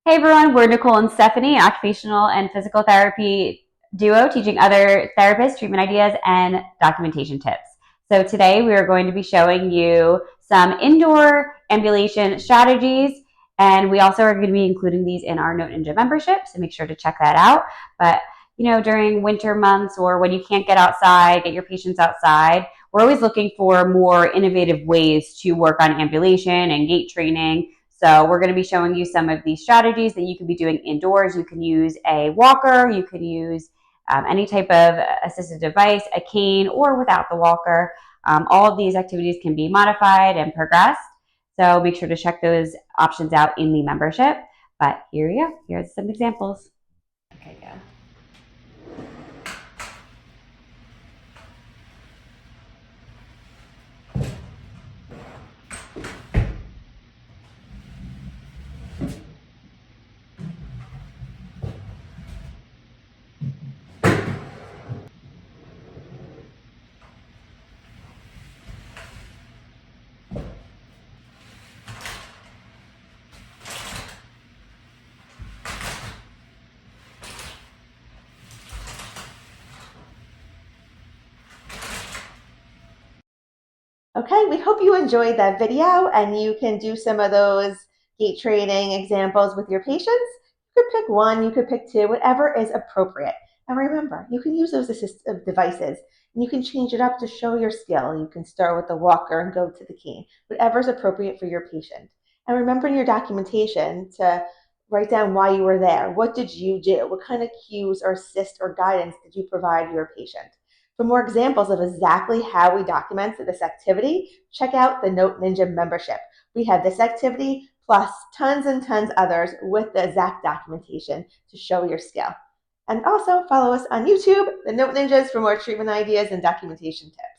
Hey everyone, we're Nicole and Stephanie, occupational and physical therapy duo, teaching other therapists treatment ideas and documentation tips. So today we are going to be showing you some indoor ambulation strategies, and we also are going to be including these in our Note Ninja membership, so make sure to check that out. But during winter months or when you can't get outside, get your patients outside, we're always looking for more innovative ways to work on ambulation and gait training. So we're going to be showing you some of these strategies that you can be doing indoors. You can use a walker, you can use any type of assistive device, a cane, or without the walker. All of these activities can be modified and progressed. So make sure to check those options out in the membership. But here we go. Here's some examples. Okay, go. Okay, we hope you enjoyed that video and you can do some of those gait training examples with your patients. You could pick one, you could pick two, whatever is appropriate. And remember, you can use those assistive devices and you can change it up to show your skill. You can start with the walker and go to the cane, whatever is appropriate for your patient. And remember in your documentation to write down why you were there. What did you do? What kind of cues or assist or guidance did you provide your patient? For more examples of exactly how we document this activity, check out the Note Ninja membership. We have this activity plus tons and tons others with the exact documentation to show your skill. And also follow us on YouTube, the Note Ninjas, for more treatment ideas and documentation tips.